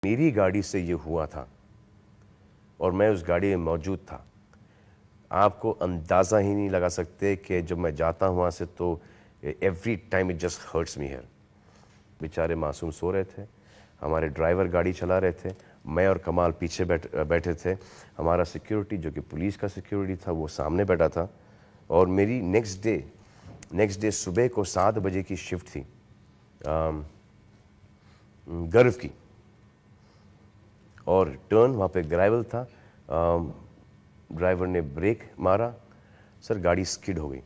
मेरी गाड़ी से ये हुआ था और मैं उस गाड़ी में मौजूद था। आपको अंदाज़ा ही नहीं लगा सकते कि जब मैं जाता हूँ वहाँ से तो every time it just hurts me here. बेचारे मासूम सो रहे थे, हमारे ड्राइवर गाड़ी चला रहे थे, मैं और कमाल पीछे बैठे थे, हमारा सिक्योरिटी जो कि पुलिस का सिक्योरिटी था वो सामने बैठा था। और मेरी नेक्स्ट डे सुबह को 7 बजे की शिफ्ट थी गर्व की, और टर्न वहाँ पे ग्रेवल था। ड्राइवर ने ब्रेक मारा, सर गाड़ी स्किड हो गई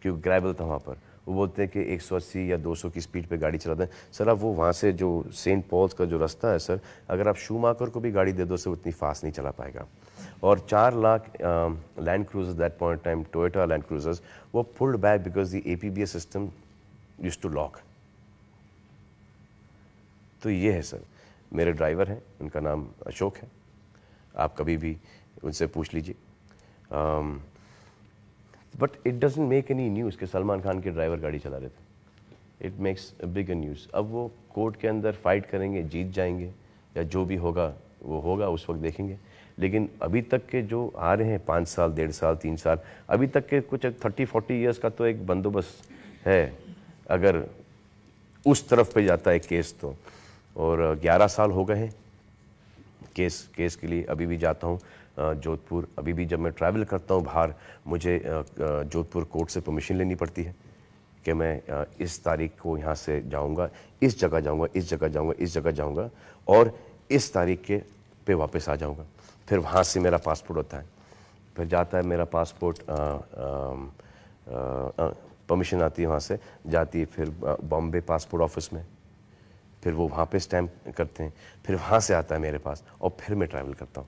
क्योंकि ग्रेवल था वहाँ पर। वो बोलते हैं कि 180 या 200 की स्पीड पे गाड़ी चलाते हैं। सर अब वो वहाँ से जो सेंट पॉल्स का जो रास्ता है सर, अगर आप शूमाकर को भी गाड़ी दे दो सर उतनी फास्ट नहीं चला पाएगा। और 4 lakh land cruisers that point time, Toyota land cruisers, वो pulled back because the APBS system used to lock. तो ये है सर, मेरे ड्राइवर हैं, उनका नाम अशोक है, आप कभी भी उनसे पूछ लीजिए। But it doesn't make any news कि सलमान खान के ड्राइवर गाड़ी चला रहे थे। It makes a bigger news. अब वो कोर्ट के अंदर फाइट करेंगे, जीत जाएंगे, या जो भी होगा वो होगा, उस वक्त देखेंगे। लेकिन अभी तक के जो आ रहे हैं 5 साल, 1.5 साल, 3 साल, अभी तक के कुछ 30-40 ईयर्स का तो एक बंदोबस्त है अगर उस तरफ पे जाता है केस तो। और 11 साल हो गए हैं केस के लिए। अभी भी जाता हूँ जोधपुर, अभी भी जब मैं ट्रैवल करता हूँ बाहर, मुझे जोधपुर कोर्ट से परमिशन लेनी पड़ती है कि मैं इस तारीख को यहाँ से जाऊँगा, इस जगह जाऊँगा, इस जगह जाऊँगा, इस जगह जाऊँगा, और इस तारीख के पे वापस आ जाऊँगा। फिर वहाँ से मेरा पासपोर्ट होता है, फिर जाता है मेरा पासपोर्ट, परमिशन आती है वहाँ से, जाती है फिर बॉम्बे पासपोर्ट ऑफिस में, फिर वो वहाँ पे स्टैम्प करते हैं, फिर वहाँ से आता है मेरे पास, और फिर मैं ट्रैवल करता हूँ।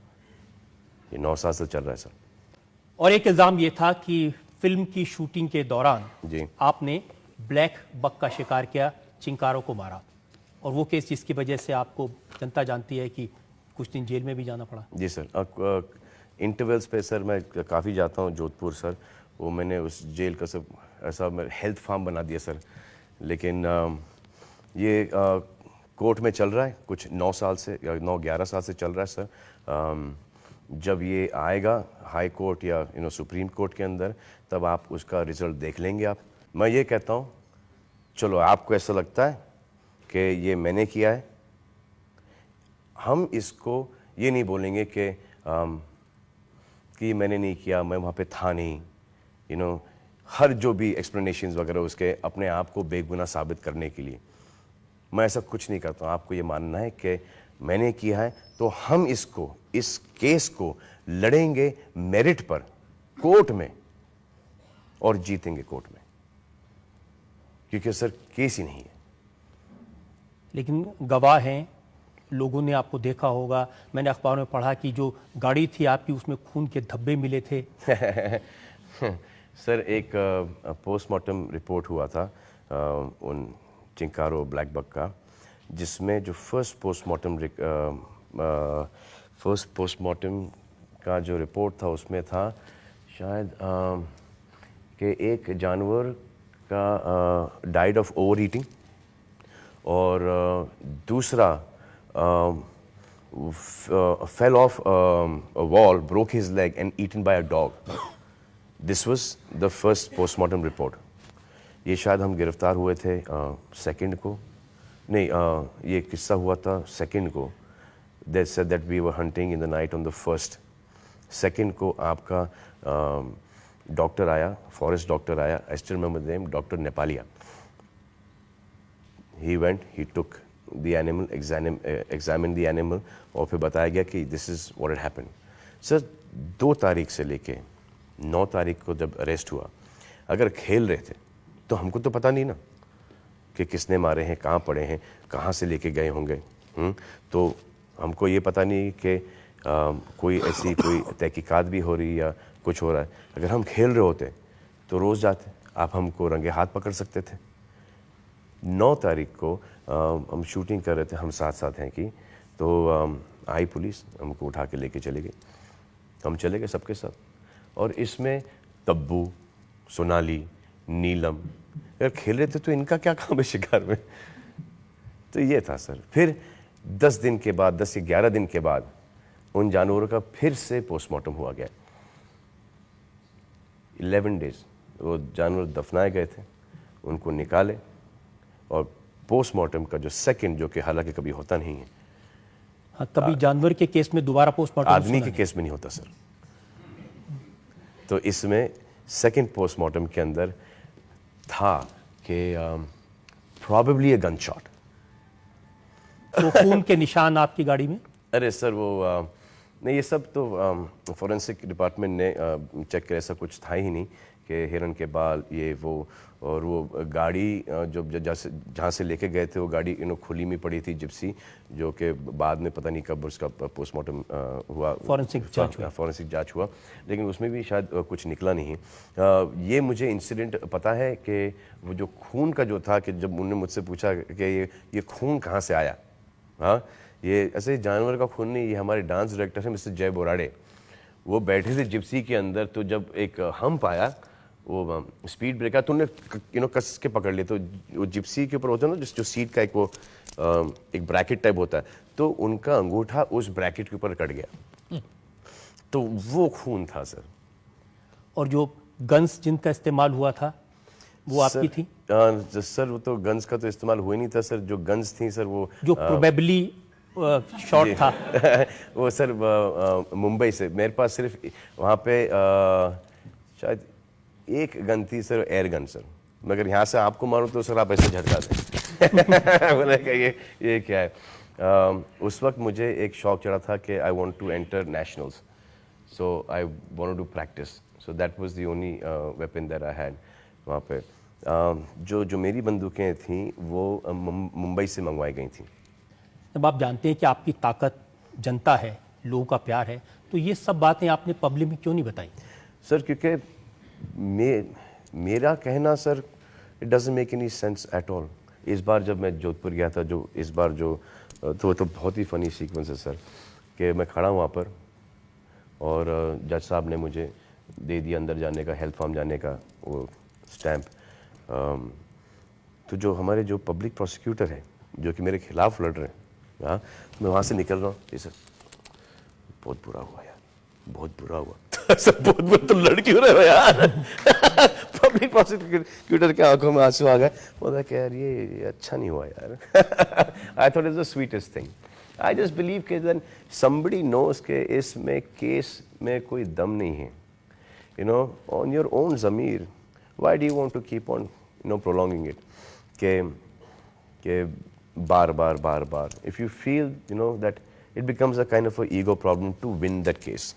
ये 9 साल से चल रहा है सर। और एक इल्ज़ाम ये था कि फिल्म की शूटिंग के दौरान जी आपने ब्लैक बक का शिकार किया, चिंकारों को मारा, और वो केस जिसकी वजह से आपको जनता जानती है कि कुछ दिन जेल में भी जाना पड़ा। जी सर, इंटरवल्स पे सर मैं काफ़ी जाता हूँ जोधपुर सर। वो मैंने उस जेल का सब ऐसा हेल्थ फार्म बना दिया सर। लेकिन ये कोर्ट में चल रहा है कुछ 9 साल से या 9-11 साल से चल रहा है सर। जब ये आएगा हाई कोर्ट या सुप्रीम कोर्ट के अंदर, तब आप उसका रिजल्ट देख लेंगे आप। मैं ये कहता हूँ, चलो आपको ऐसा लगता है कि ये मैंने किया है, हम इसको ये नहीं बोलेंगे कि मैंने नहीं किया, मैं वहाँ पे था नहीं, हर जो भी एक्सप्लेनेशंस वगैरह उसके अपने आप को बेगुनाह साबित करने के लिए। मैं ऐसा कुछ नहीं करता हूँ। आपको ये मानना है कि मैंने किया है, तो हम इस केस को लड़ेंगे मेरिट पर कोर्ट में, और जीतेंगे कोर्ट में, क्योंकि सर केस ही नहीं है। लेकिन गवाह हैं, लोगों ने आपको देखा होगा, मैंने अखबार में पढ़ा कि जो गाड़ी थी आपकी उसमें खून के धब्बे मिले थे। सर एक पोस्टमार्टम रिपोर्ट हुआ था उन चिंकारो ब्लैक बक का, जिसमें जो फर्स्ट पोस्टमार्टम का जो रिपोर्ट था उसमें था शायद कि एक जानवर का डाइड ऑफ ओवर ईटिंग, और दूसरा fell off a wall, broke his leg and eaten by a dog. This was the first postmortem report. ये शायद हम गिरफ्तार हुए थे सेकंड को, नहीं ये किस्सा हुआ था सेकंड को। They said that we were hunting in the night on the first. Second को आपका डॉक्टर आया, फॉरेस्ट डॉक्टर आया, I still remember the name, doctor Nepalia. He went, he took the animal, examined the animal, और फिर बताया गया कि this is what had happened. Sir 2 तारीख से लेके 9 तारीख को जब अरेस्ट हुआ, अगर खेल रहे थे तो हमको तो पता नहीं ना कि किसने मारे हैं, कहाँ पड़े हैं, कहाँ से लेके गए होंगे। तो हमको ये पता नहीं कि कोई ऐसी कोई तहकीकात भी हो रही या कुछ हो रहा है। अगर हम खेल रहे होते तो रोज़ जाते, आप हमको रंगे हाथ पकड़ सकते थे। 9 तारीख को हम शूटिंग कर रहे थे, हम साथ हैं कि, तो आई पुलिस, हमको उठा के लेके चले गए, हम चले गए सबके सब। और इसमें तब्बू, सोनाली, नीलम अगर खेल रहे थे तो इनका क्या काम है शिकार में। तो ये था सर। फिर 10 दिन के बाद, 10 से 11 दिन के बाद उन जानवरों का फिर से पोस्टमार्टम हुआ गया। 11 डेज वो जानवर दफनाए गए थे, उनको निकाले और पोस्टमार्टम का जो सेकंड, जो कि हालांकि कभी होता नहीं है, हाँ, कभी जानवर के केस में दोबारा पोस्टमार्टम आदमी के केस में नहीं होता सर। तो इसमें सेकंड पोस्टमार्टम के अंदर था कि प्रॉबेबली ए गन शॉट। तो खून के निशान आपकी गाड़ी में? अरे सर वो नहीं, ये सब तो फॉरेंसिक डिपार्टमेंट ने चेक किया, ऐसा कुछ था ही नहीं कि हिरन के बाल ये वो। और वो गाड़ी जो जहाँ से लेके गए थे वो गाड़ी खुली में पड़ी थी, जिप्सी, जो कि बाद में पता नहीं कब उसका पोस्टमार्टम हुआ, फॉरेंसिक जांच हुआ, लेकिन उसमें भी शायद कुछ निकला नहीं। ये मुझे इंसिडेंट पता है कि वो जो खून का जो था, कि जब उन्होंने मुझसे पूछा कि ये खून कहाँ से आया, हाँ ये ऐसे जानवर का खून नहीं, ये हमारे डांस डायरेक्टर हैं मिस्टर जय बोराड़े, वो बैठे थे जिप्सी के अंदर, तो जब एक हम्प आया, वो स्पीड ब्रेकर, तो उन्हें कस के पकड़ लिया। तो वो जिप्सी के ऊपर होता है ना जो सीट का एक वो एक ब्रैकेट टाइप होता है, तो उनका अंगूठा उस ब्रैकेट के ऊपर कट गया, तो वो खून था सर। और जो गन्स जिनका इस्तेमाल हुआ था वो आपकी थी? सर वो तो गन्स का तो इस्तेमाल हुआ नहीं था सर। जो गन्स थी सर वो जो प्रोबेबली शॉट था वो सर मुंबई से, मेरे पास सिर्फ वहाँ पे शायद एक गन थी सर, एयर गन सर, मगर यहाँ से आपको मारूं तो सर आप ऐसे झटका दें। बोले कि ये क्या है। उस वक्त मुझे एक शौक चढ़ा था कि I want to enter nationals, so I wanted to practise, so that was the only weapon that I had वहाँ पे। जो मेरी बंदूकें थीं वो मुंबई से मंगवाई गई थी। जब आप जानते हैं कि आपकी ताकत जनता है, लोगों का प्यार है, तो ये सब बातें आपने पब्लिक में क्यों नहीं बताई? सर क्योंकि मेरा कहना sir, it doesn't make any sense at all. इस बार जब मैं जोधपुर गया था, जो इस बार जो तो बहुत ही फ़नी सीक्वेंस है सर, कि मैं खड़ा वहाँ पर और जज साहब ने मुझे दे दिया अंदर जाने का, हेल्थ फार्म जाने का वो स्टैम्प। तो जो हमारे जो पब्लिक प्रोसिक्यूटर है, जो कि मेरे खिलाफ लड़ रहे हैं, हाँ, मैं वहाँ से निकल रहा हूँ, ये सर बहुत बुरा हुआ यार, बहुत बुरा हुआ। सर बहुत बुरा, तो लड़ क्यों रहे हो यार? पब्लिक प्रोसिक्यूटर के आंखों में आंसू आ गए, बोला कि यार ये अच्छा नहीं हुआ यार। I thought is the sweetest thing. I just believe कि देन समबडी नोस के इसमें केस में कोई दम नहीं है, you know, on your own ज़मीर, why do you want to keep on prolonging it, के बार बार if you feel that it becomes a kind of a ego problem to win that case,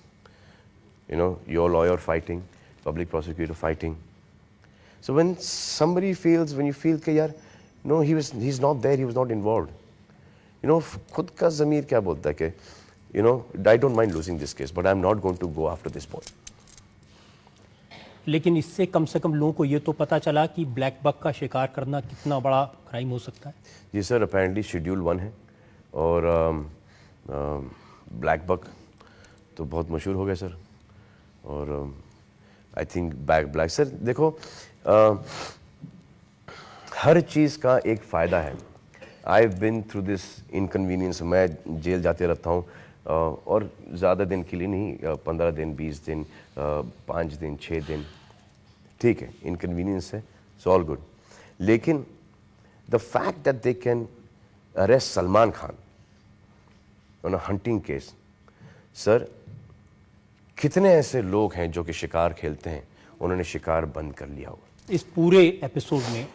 your lawyer fighting, public prosecutor fighting. So when somebody feels, when you feel कि यार no, he's not there, he was not involved, खुद का ज़मीर क्या बोलता है कि I don't mind losing this case but I'm not going to go after this boy. लेकिन इससे कम से कम लोगों को ये तो पता चला कि ब्लैक बक का शिकार करना कितना बड़ा क्राइम हो सकता है। जी सर, अपेरेंटली शेड्यूल 1 है और ब्लैक बक तो बहुत मशहूर हो गया सर। और आई थिंक ब्लैक सर देखो, हर चीज़ का एक फ़ायदा है। I have been through this inconvenience. मैं जेल जाते रहता हूँ और ज़्यादा दिन के लिए नहीं, 15 दिन, 20 दिन, 5 दिन, 6 दिन, ठीक है, इनकन्वीनियंस है, इट्स ऑल गुड। लेकिन the fact that they can arrest Salman Khan on a hunting case, sir कितने ऐसे लोग हैं जो कि शिकार खेलते हैं, उन्होंने शिकार बंद कर लिया होगा। इस पूरे एपिसोड में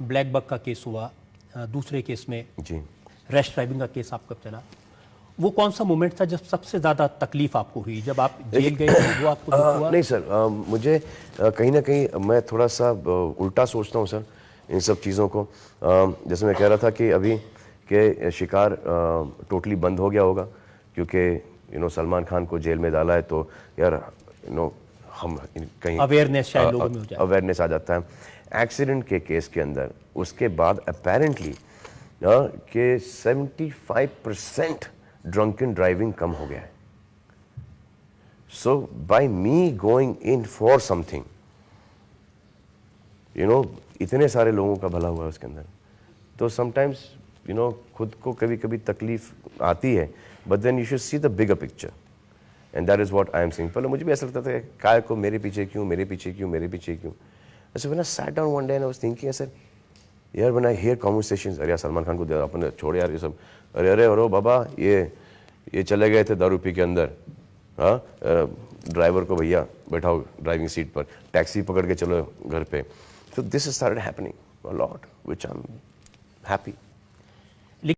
ब्लैक बक का केस हुआ, दूसरे केस में जी रैश ड्राइविंग का केस आपका चला, वो कौन सा मोमेंट था जब सबसे ज़्यादा तकलीफ आपको हुई, जब आप जेल गए थे, वो आपको दुख हुआ? नहीं सर, मुझे कहीं ना कहीं मैं थोड़ा सा उल्टा सोचता हूँ सर इन सब चीज़ों को। जैसे मैं कह रहा था कि अभी के शिकार टोटली बंद हो गया होगा क्योंकि सलमान खान को जेल में डाला है, तो यार हम कहीं अवेयरनेस शायद लोगों में हो जाए, अवेयरनेस आ जाता है। एक्सीडेंट के केस के अंदर उसके बाद अपेरेंटली कि 75% ड्रंकन ड्राइविंग कम हो गया है। So by me going in for something, इतने सारे लोगों का भला हुआ है उसके अंदर। तो समटाइम्स यू नो खुद को कभी कभी तकलीफ आती है, but then you should see the bigger picture, and that is what I am saying. पहले मुझे भी ऐसा लगता था काय को मेरे पीछे क्यों, मेरे पीछे क्यों, मेरे पीछे क्यों। ऐसे when I sat down one day and I was thinking, I said यार व्हेन आई हियर कॉन्वर्सेशंस, अरे यार सलमान खान को दे अपन छोड़ यार ये सब, अरे अरे अरे बाबा ये चले गए थे दारू पी के अंदर, हाँ ड्राइवर को भैया बैठाओ ड्राइविंग सीट पर, टैक्सी पकड़ के चलो घर पे। So this has started happening a lot, which I'm happy.